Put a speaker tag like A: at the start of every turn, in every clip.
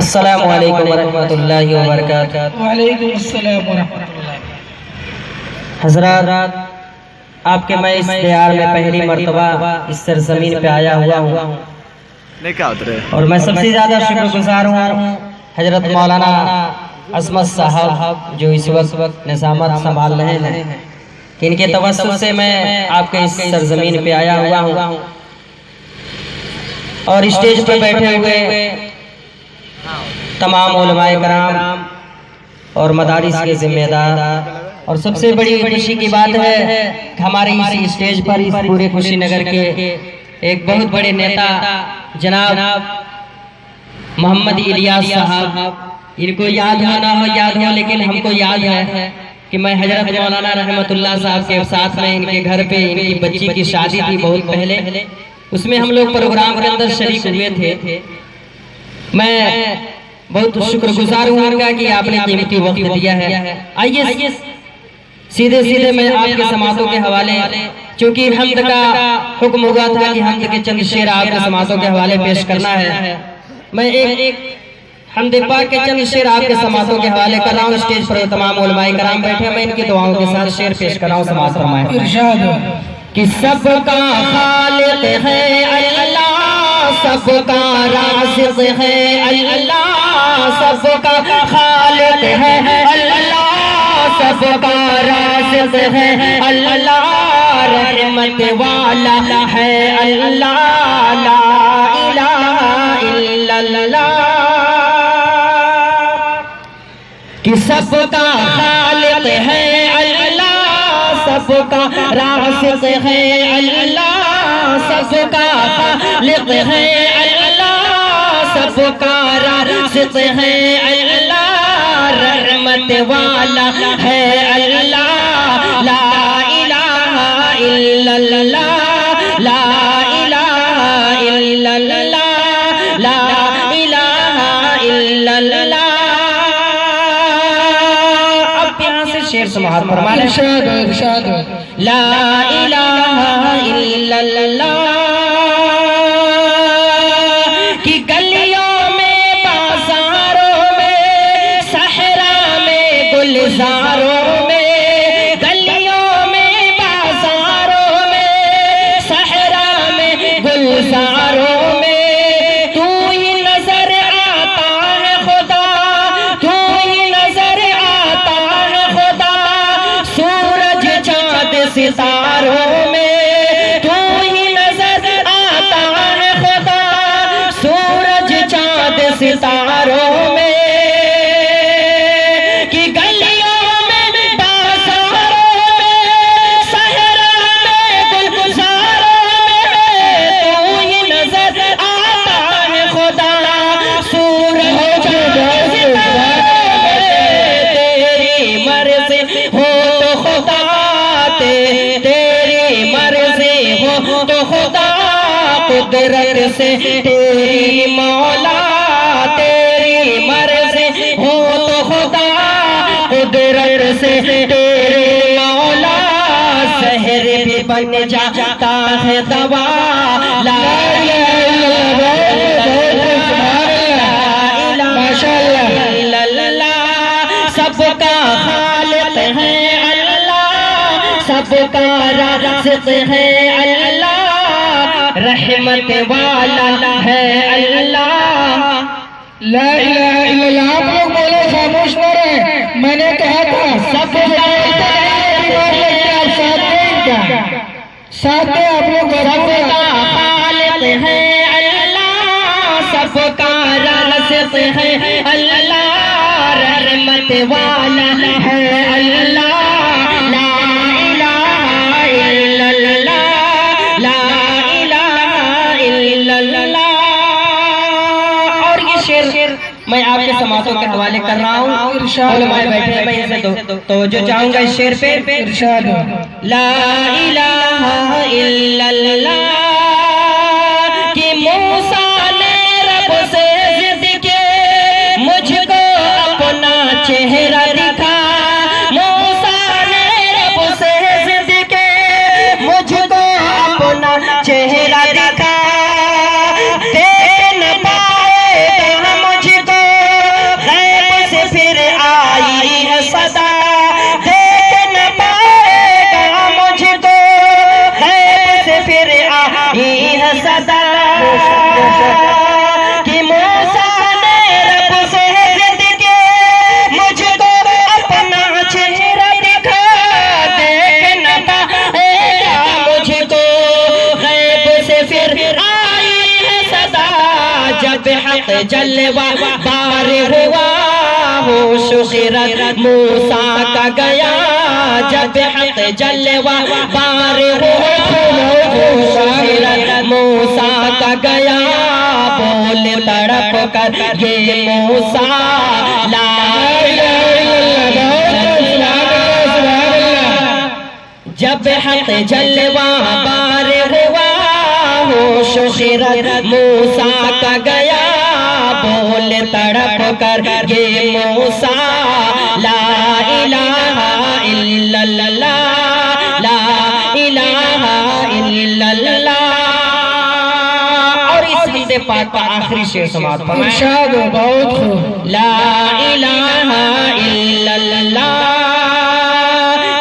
A: अस्सलामु अलैकुम वरहमतुल्लाहि वबरकातुहू।
B: वालेकुम अस्सलाम वरहमतुल्लाह।
A: हज़रात, आपके मैं इस दयार में पहली मर्तबा इस सरजमीन पे आया हुआ हूँ और मैं सबसे ज़्यादा शुक्रगुजार हूँ हजरत मौलाना असमत साहब जो इस वक्त निज़ामत संभाल रहे हैं, कि इनके तवस्सुल से मैं आपके इस सरजमीन पे आया हुआ हूँ और स्टेज पर बैठे हुए तमाम उलमाए कराम और मदारिस के जिम्मेदार, और सबसे बड़ी खुशी की बात है कि हमारे इस स्टेज पर इस पूरे कुशीनगर के एक बहुत बड़े नेता जनाब मोहम्मद इलियास साहब, इनको याद हो ना हो याद हो, लेकिन हमको याद है कि मैं हजरत मौलाना रहमतुल्लाह साहब के साथ में इनके घर पे इनकी बच्ची की शादी थी बहुत पहले, उसमें हम लोग प्रोग्राम के अंदर शरीक हुए थे। मैं बहुत शुक्रगुजार हूँ उनका कि आपने कीमती वक्त दिया है। आइए सीधे सीधे मैं आपके समातों के हवाले, चूंकि हम्द का हुक्म हुआ था कि हम्द के चंद शेर आपके समातों के हवाले पेश करना है, मैं एक हम्द पाक के चंद शेर आपके समातों के हवाले कर रहा हूँ। स्टेज पर तमाम उलमाए कराम बैठे, मैं इनकी दुआओं के साथ शेर पेश कर रहा हूँ। समात फरमाएं कि सबका खालिक है अल्लाह, सबका राज़िक़ है अल्लाह, सबका खालिक है अल्लाह, सबका राज़िक़ है अल्लाह, रहमत वाला है अल्लाह, ला इलाहा इल्लल्लाह। कि सबका खालिक है अल्लाह, सबका राज़िक़ है अल्लाह, सबका खालिक है अल्लाह, सबका राज़िक़ है अल्लाह, रहमत वाला है अल्लाह, ला इलाहा इल्लल्लाह, ला इलाहा इल्लल्लाह, ला इलाहा इल्लल्लाह। अब यहाँ से शेर समाअत फरमा लें।
B: इरशाद
A: ला इलाहा इल्लल्लाह की गलियों में, बाजारों में, सहरा में, गुलजारों में, गलियों में, बाजारों में, सहरा में, गुलजारों में, तू ही नजर आता है खुदा, तू ही नजर आता है खुदा, सूरज चांद सितारों में, तू ही नजर आता है खुदा, सूरज चांद सितारों में, कि गलियों में, बाजारों में, सहरा में, गुलजारों में, तू ही नजर आता है खुदा, सूरज चांद सितारों में, तेरी मर्ज़ी हो तो खुदा, तेरी मर्ज़ी हो तो खुदा, कुदरत से तेरी मौला, तेरी मर्ज़ी हो तो खुदा, कुदरत से तेरे मौला, ज़हर भी बन जाता है दवा, ला इलाहा, सबका खालिक है अल्लाह, सबका राज़िक़ है अल्लाह, रहमत वाला है अल्लाह।
B: ला इलाहा इल्लल्लाह। आप लोग बोलो, खामोश न रहे। मैंने कहा था सब साथ में आप लोग
A: सबका खालिक है अल्लाह, सबका राज़िक़ है अल्लाह, रहमत वाला है अल्लाह, ला इलाहा इल्लल्लाह, ला इलाहा इल्लल्लाह। और ये शेर मैं आपके समातों के हवाले कर रहा हूँ। उलमाए बैठे, मैं इनसे तवज्जो चाहूंगा इस शेर पे।
B: इरशाद
A: ला इलाहा इल्लल्लाह कि मूसा ने रब से जिद के मुझको अपना चेहरा दिखा, मूसा ने रब से जिद के मुझको अपना चेहरा दिखा, देख न पाएगा मुझको जलवा बार हुआ होश खिरत मूसा का गया, जब हक जलवा बार हुआ होश खिरत मूसा का गया, बोले तड़प कर ये मूसा ला जब हक जलवा बार हुआ होश खिरत मूसा का गया, बोले तड़प कर ये मूसा ला इलाहा इल्लल्लाह ला इलाहा इल्लल्लाह। और इस हिस्से पाक का आखिरी शेर समाप्त फरमाएं,
B: बहुत खूब।
A: ला इलाहा इल्लल्लाह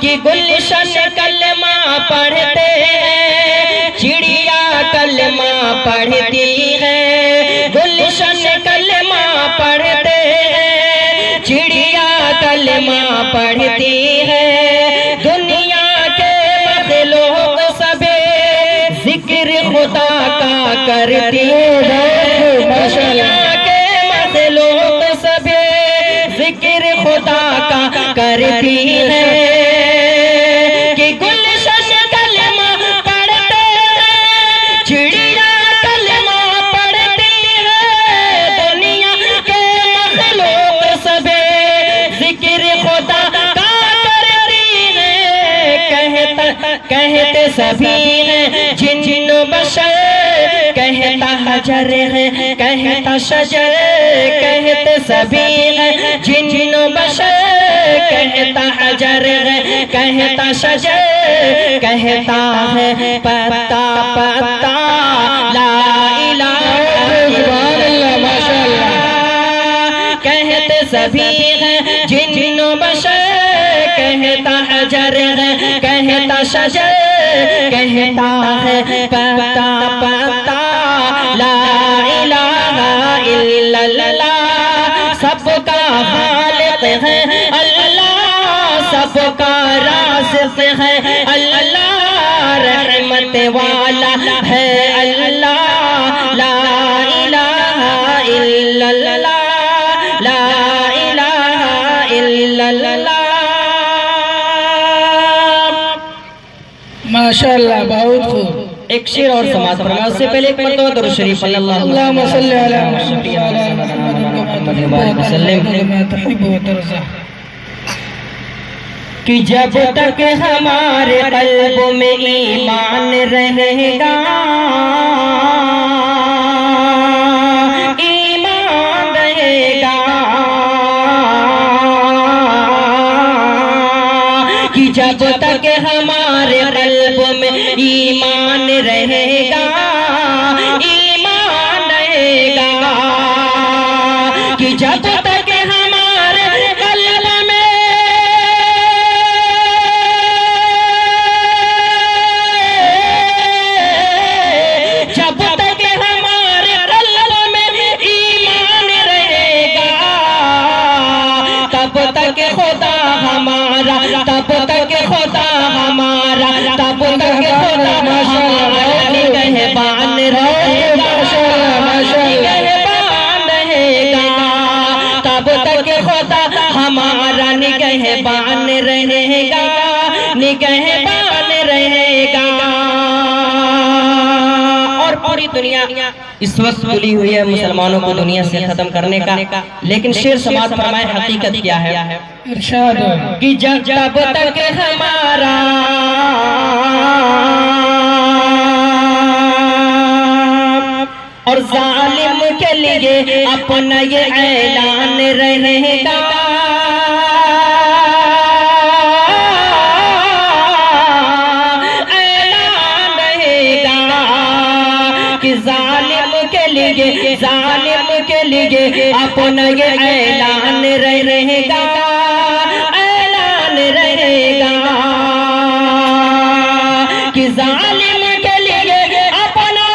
A: की गुलशन कलमा पढ़ते हैं, चिड़िया कलमा पढ़ती है, गुलशन कलमा पढ़ते हैं, चिड़िया कलमा पढ़ती है, दुनिया के मखलूक सभी जिक्र खुदा का करती है, दुनिया के मखलूक सभी जिक्र खुदा का करती है, कि गुलशन कलमा पढ़ते हैं, चिड़िया कलमा पढ़ती है, दुनिया के मखलूक सभी जिक्र खुदा का करती है, कहते सभी हैं जिन बशर, कहता हजर है कहता शजर, कहते सभी हैं जिन बशर, कहता हजर है कहता शजर, कहता है पत्ता पत्ता ला इलाहा इल्लल्लाह, कहते सभी हैं जिन बशर, कहता हजर है कहता शजर, कहता है पत्ता पत्ता ला इलाहा इल्लल्लाह। सबका खालिक है अल्लाह, सबका राज़िक़ है अल्लाह, रहमत वाला है अल्लाह, ला इलाहा इल्लल्लाह ला इलाहा इल्लल्लाह।
B: माशाअल्लाह, बहुत खूब।
A: एक शेर और समाज फरमाया, उससे पहले एक मरतबा दरूद शरीफ सल्लल्लाहु अलैहि वसल्लम कि जब तक हमारे कल्ब में ईमान रहेगा, ईमान रहेगा, कि जब तक हमारे कल्ब में ईमान रहेगा, ईमान रहेगा, कि जब तक हमारे कल्ब में जब तक हमारे कल्ब में ईमान रहेगा, तब तक खुदा हमारा, तब तक खुदा हमारा, तब तक खुदा हमारा निगहबान रहेगा, निगहबान रहेगा, तब तक खुदा हमारा निगहबान रहेगा, निगहबान रहेगा। और पूरी दुनिया इस वक्त तुली हुई है मुसलमानों को दुनिया से खत्म करने का, लेकिन शेर समाज फरमाए हकीकत क्या है,
B: इरशाद
A: कि जब तक हमारा और जालिम के लिए अपना ये ऐलान रहेगा, ऐलान रहेगा, कि जालिम के लिए अपना ये ऐलान रहेगा, ऐलान रहेगा, कि जालिम के लिए अपना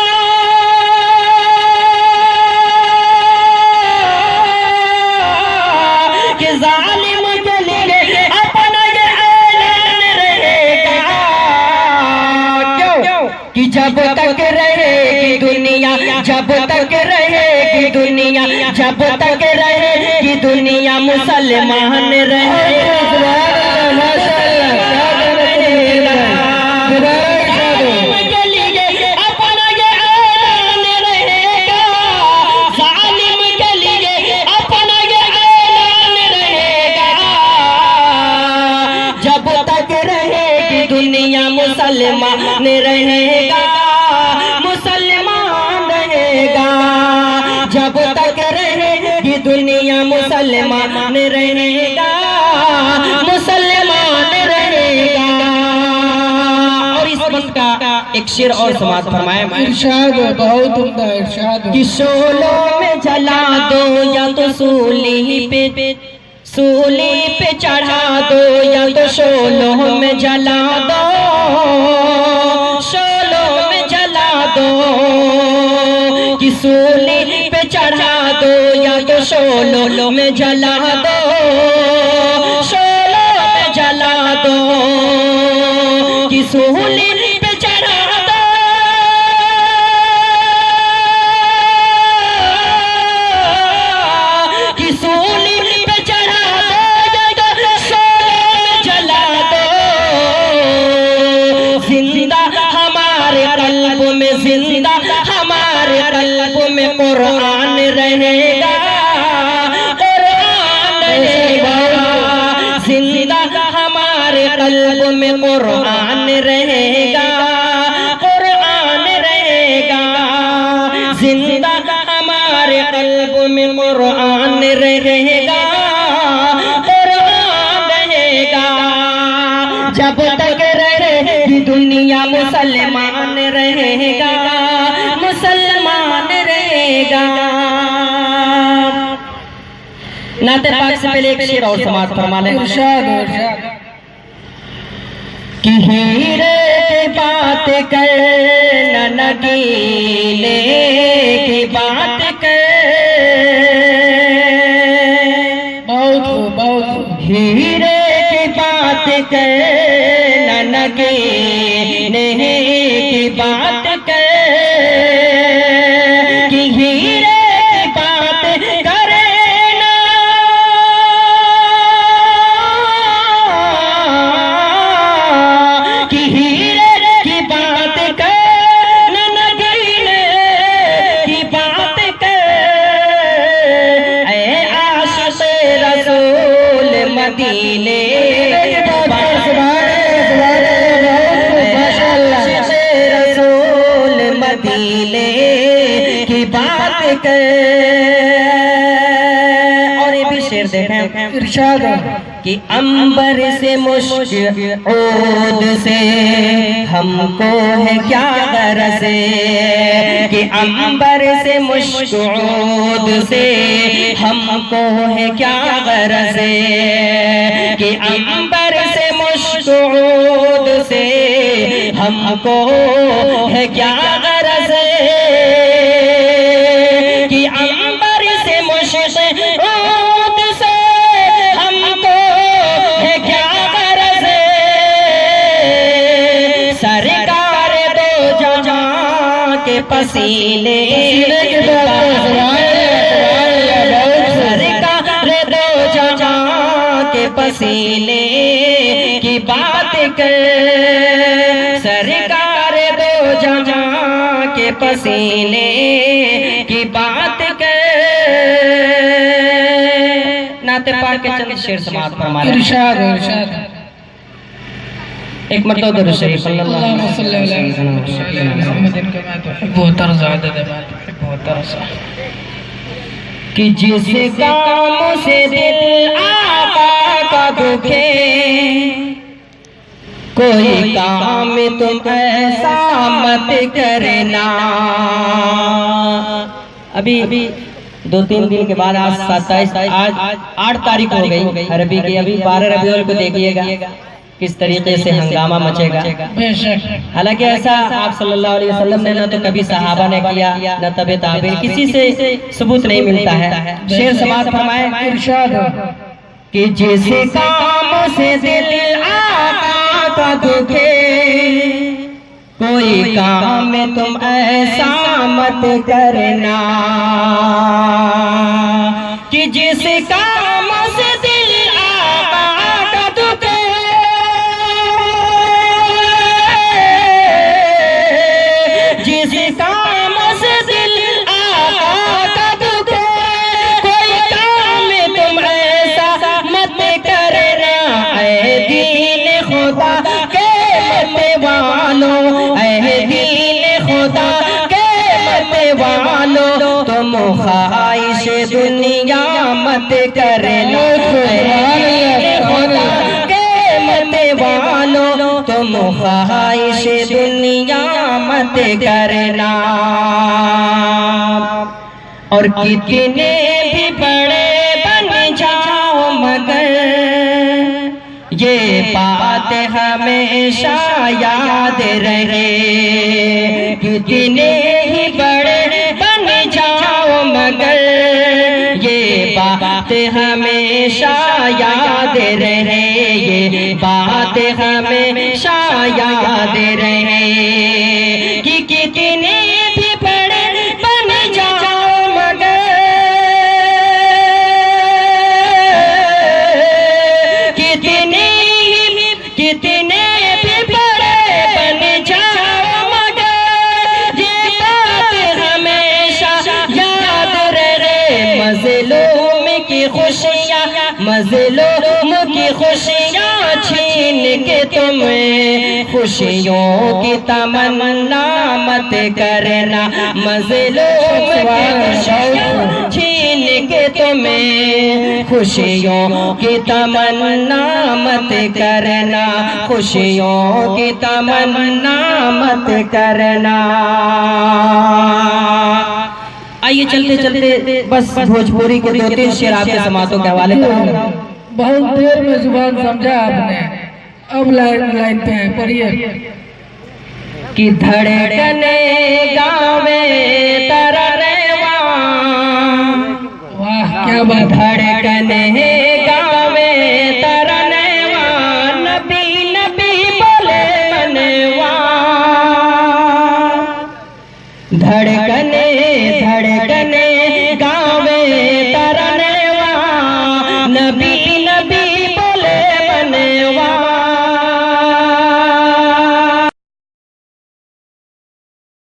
A: कि जालिम के लिए अपना ये ऐलान रहेगा, क्यों कि जब तक रहेगी दुनिया, जब तक रहेगी दुनिया जब तक रहेगी दुनिया मुसलमान मुसलमान रहेगा, मुसलमान रहेगा, जब तक रहेगी दुनिया मुसलमान रहेगा, मुसलमान रहेगा। और इस बंद का एक शेर और समाप्त फरमाया,
B: इरशाद बहुत उम्दा इरशाद
A: कि शोलों में जला दो या तो सूली पे चढ़ा दो या तो शोलों में जला दो, शोलों में जला दो, कि सूली पे चढ़ा दो या तो शोलों में जला दो, शोलों में जला दो, कि सूली पे चढ़ा दो, कि सूली जिंदा हमारे कल्ब में कुरान रहेगा, कुरान रहेगा, जिंदा हमारे कल्ब में कुरान रहेगा, कुरान रहेगा, जिंदा हमारे कल्ब में कुरान रहेगा, कुरान रहेगा, जब तक रहेगी दुनिया मुसलमान रहेगा, मुसलमान रहेगा। नाते पाक से पहले एक शेर और समाप्त फरमा लें, कि हीरे की बात कर न नगीले की बात कर, बहुत हीरे की बात कर न नगीले की बात कर, कि हीरे की बात करे ना, कि हीरे की बात कर न नगीने की बात कर, ऐ आशिक़ रसूल मदीने की बात कर। और ये भी शेर देखें, इरशाद कि अंबर से मुश्क ओद से हमको है क्या गरज, कि अंबर से मुश्क ओद से हमको है क्या गरज, कि अंबर से मुश्क ओद से हमको है क्या गरज, कि अंबर से मुश्क ओद से हमको है क्या गरज, सरकार दो जहां के पसीने, सरकार दो जहां के पसीने की बात कर, सरकार दो जहां के पसीने की बात कर। नाते पाक के चंद शेर समाप्त फरमा रहे हैं,
B: इरशाद इरशाद
A: एक मरतबा दरूद शरीफ सल्लल्लाहु अलैहि वसल्लम, कि जिस काम से दिल आका का दुखे, कोई काम तुम ऐसा मत करना। अभी 2-3 दिन के बाद आज 27, आज 8 तारीख हो गई अरबी की, अभी 12 रबीउल को देखिएगा किस तरीके से हंगामा मचेगा। हालांकि ऐसा आप सल्लल्लाहु अलैहि वसल्लम ने न तो कभी सहाबा ने किया, न तबे ताबीन, किसी से सबूत नहीं मिलता है। शेर समाप्त फरमाए, इरशाद कि जैसे काम से दिल आका का दुखे, कोई काम में तुम ऐसा मत करना कि जिस काम से दिल आका का दुखे, जिस काम से दिल आका का दुखे, कोई काम में तुम ऐसा मत करना। ऐ दीन खुदा के मत वालो, ऐ दीन खुदा के मत वालो, तुम ख्वाहिश दुनिया मत करना। खुदा के मत वालो, तुम ख्वाहिश दुनिया मत करना। और कितने भी बड़े बन जाओ मगर ये बात हमेशा याद रहे। कितने ही बड़े बन जाओ मगर ये बात हमेशा याद रहे, ये बात हमेशा याद रहे कि कितने भी बड़े बन जाओ मगर, कितने भी बड़े बन जाओ मगर ये बात हमेशा याद रहे। मज़लूम की खुशियाँ, मज़लूम की खुशियाँ छीन के तुम्हें खुशियों की तमन्ना मत करना। मज़लूम की खुशियाँ छीन के तुम्हें खुशियों की तमन्ना मत करना, खुशियों की तमन्ना मत करना। आइए चलते चलते बस भोजपुरी के 2-3 शेर आपके समातों के हवाले करूंगा।
B: बहुत देर में जुबान समझा आपने, अब लाइन पे है, पढ़िए।
A: कि धड़कने गावे तरनवा,
B: वाह क्या बात।
A: धड़कने गावे तरनवा, नबी नबी बोले मनवा। धड़कने धड़कने गावे तरनवा, नबी नबी बोले मनवा।